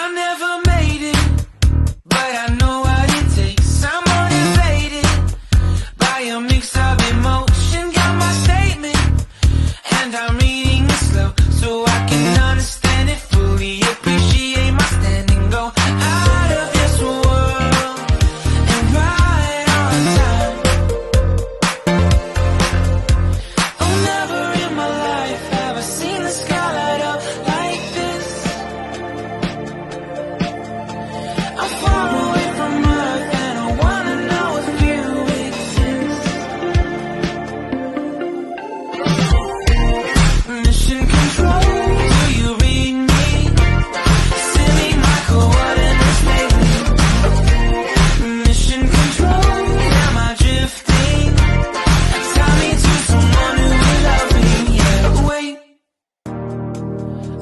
I never made it, but I know what it takes. I'm motivated by a mix of emotion. Got my statement, and I'm reading it slow so I can understand it fully. Appreciate my standing, go out of this world and right on time. Oh, never in my life have I seen the sky light up like this. I'm far away from Earth and I wanna know if you exist. Mission control, do you read me? Send me my coordinates lately. Mission control, am I drifting? Tie me to someone who will love me, yeah. Wait,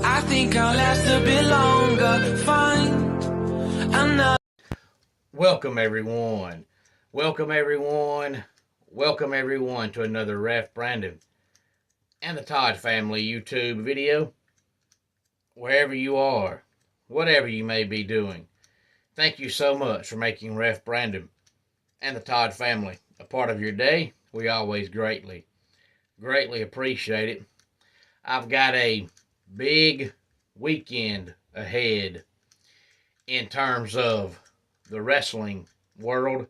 I think I'll last a bit longer. Find another. Welcome everyone. Welcome everyone. Welcome everyone to another Ref Brandon and the Todd Family YouTube video. Wherever you are, whatever you may be doing, thank you so much for making Ref Brandon and the Todd Family a part of your day. We always greatly appreciate it. I've got a big weekend ahead in terms of the wrestling world.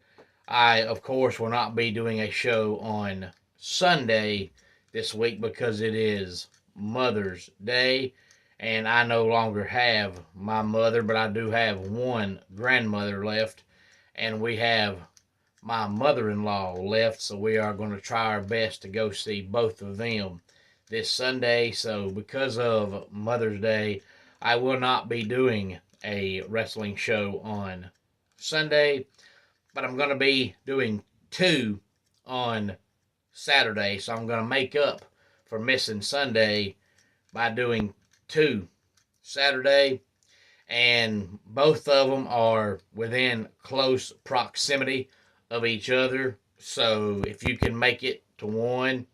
I, of course, will not be doing a show on Sunday this week because it is Mother's Day, and I no longer have my mother, but I do have one grandmother left, and we have my mother-in-law left, so we are going to try our best to go see both of them this Sunday. So because of Mother's Day, I will not be doing a wrestling show on Sunday, but I'm going to be doing two on Saturday, so I'm going to make up for missing Sunday by doing two Saturday, and both of them are within close proximity of each other, so if you can make it to one,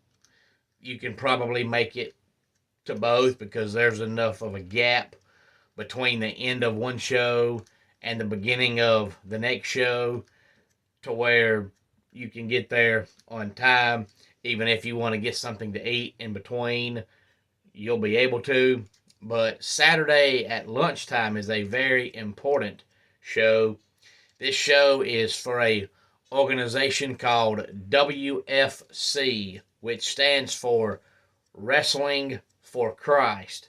you can probably make it to both because there's enough of a gap between the end of one show and the beginning of the next show to where you can get there on time. Even if you want to get something to eat in between, you'll be able to. But Saturday at lunchtime is a very important show. This show is for a organization called WFC, which stands for Wrestling for Christ.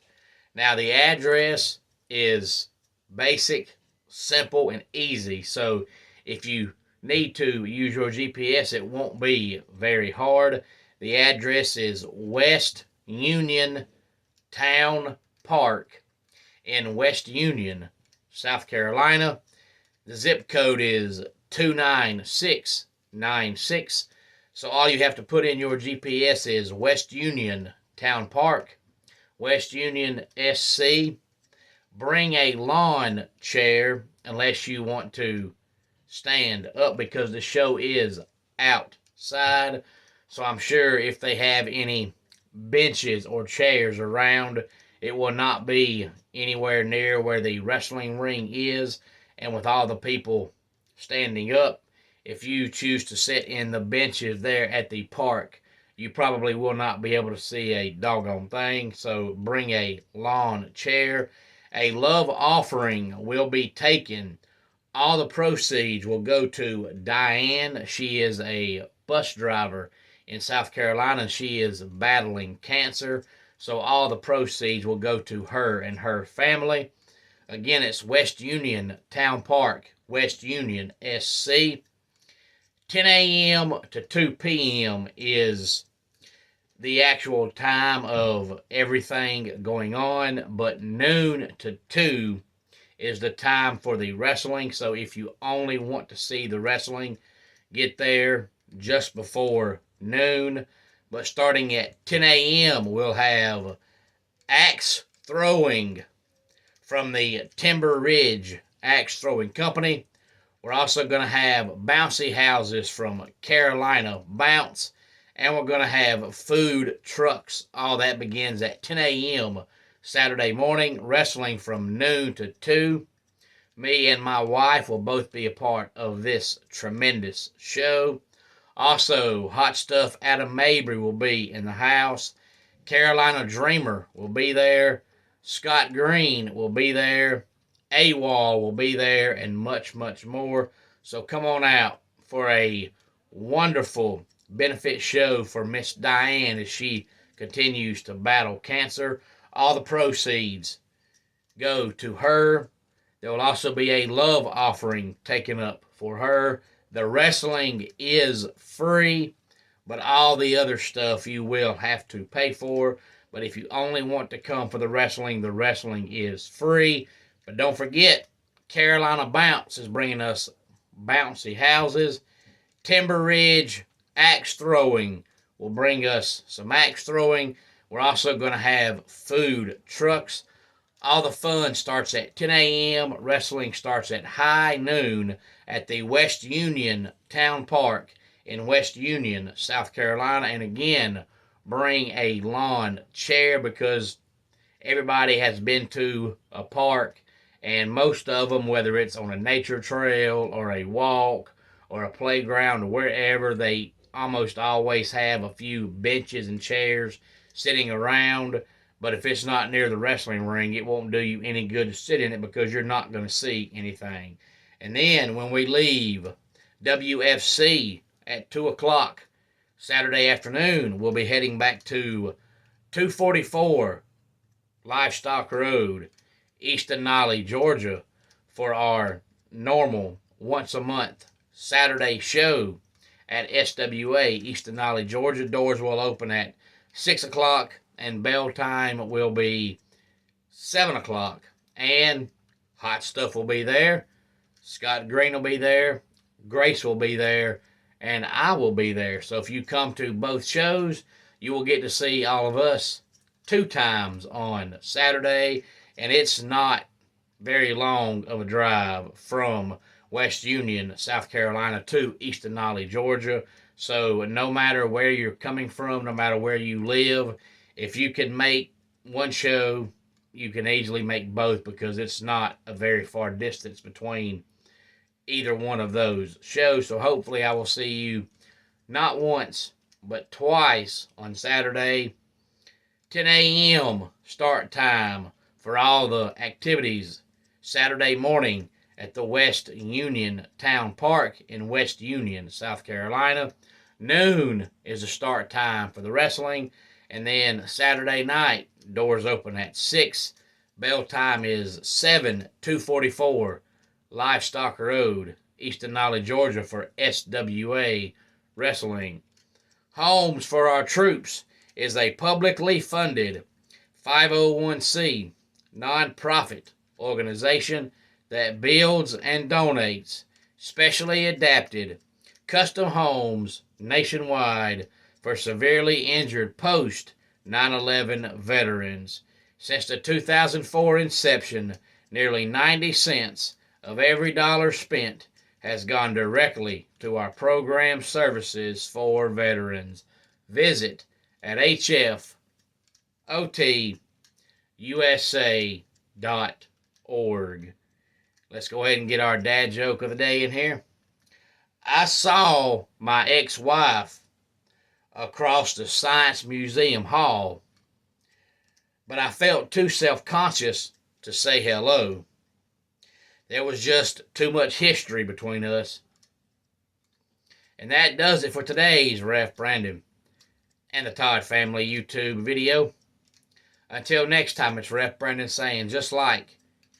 Now, the address is basic, simple, and easy. So if you need to use your GPS, it won't be very hard. The address is West Union Town Park in West Union, South Carolina. The zip code is 29696. So all you have to put in your GPS is West Union Town Park, West Union SC. Bring a lawn chair unless you want to stand up because the show is outside. So I'm sure if they have any benches or chairs around, it will not be anywhere near where the wrestling ring is. And with all the people standing up, if you choose to sit in the benches there at the park, you probably will not be able to see a doggone thing. So bring a lawn chair. A love offering will be taken. All the proceeds will go to Diane. She is a bus driver in South Carolina. She is battling cancer. So all the proceeds will go to her and her family. Again, it's West Union Town Park, West Union SC. 10 a.m. to 2 p.m. is the actual time of everything going on, but noon to 2 is the time for the wrestling. So if you only want to see the wrestling, get there just before noon. But starting at 10 a.m., we'll have axe throwing from the Timber Ridge Axe Throwing Company. We're also going to have bouncy houses from Carolina Bounce. And we're going to have food trucks. All that begins at 10 a.m. Saturday morning. Wrestling from noon to 2. Me and my wife will both be a part of this tremendous show. Also, Hot Stuff Adam Mabry will be in the house. Carolina Dreamer will be there. Scott Green will be there. AWOL will be there, and much, much more. So come on out for a wonderful benefit show for Miss Diane as she continues to battle cancer. All the proceeds go to her. There will also be a love offering taken up for her. The wrestling is free, but all the other stuff you will have to pay for. But if you only want to come for the wrestling is free. But don't forget, Carolina Bounce is bringing us bouncy houses. Timber Ridge Axe Throwing will bring us some axe throwing. We're also going to have food trucks. All the fun starts at 10 a.m. Wrestling starts at high noon at the West Union Town Park in West Union, South Carolina. And again, bring a lawn chair because everybody has been to a park, and most of them, whether it's on a nature trail or a walk or a playground or wherever, they almost always have a few benches and chairs sitting around. But if it's not near the wrestling ring, it won't do you any good to sit in it because you're not going to see anything. And then when we leave WFC at 2 o'clock Saturday afternoon, we'll be heading back to 244 Livestock Road, East Denali, Georgia, for our normal once-a-month Saturday show at SWA, East Denali, Georgia. Doors will open at 6 o'clock, and bell time will be 7 o'clock. And Hot Stuff will be there. Scott Green will be there. Grace will be there. And I will be there. So if you come to both shows, you will get to see all of us 2 times on Saturday. And it's not very long of a drive from West Union, South Carolina to East Denali, Georgia. So no matter where you're coming from, no matter where you live, if you can make one show, you can easily make both because it's not a very far distance between either one of those shows. So hopefully I will see you not once, but twice on Saturday. 10 a.m. start time for all the activities Saturday morning at the West Union Town Park in West Union, South Carolina. Noon is the start time for the wrestling. And then Saturday night, doors open at 6. Bell time is 7, 244 Livestock Road, East Denali, Georgia, for SWA Wrestling. Homes for Our Troops is a publicly funded 501c nonprofit organization that builds and donates specially adapted custom homes nationwide for severely injured post 9/11 veterans. Since the 2004 inception, nearly 90 cents of every dollar spent has gone directly to our program services for veterans. Visit at hfotusa.org. Let's go ahead and get our dad joke of the day in here. I saw my ex-wife across the Science Museum hall, but I felt too self-conscious to say hello. There was just too much history between us. And that does it for today's Ref Brandon and the Todd Family YouTube video. Until next time, it's Ref Brandon saying, just like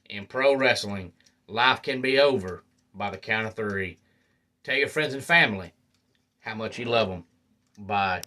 in pro wrestling, life can be over by the count of 3. Tell your friends and family how much you love them. Bye.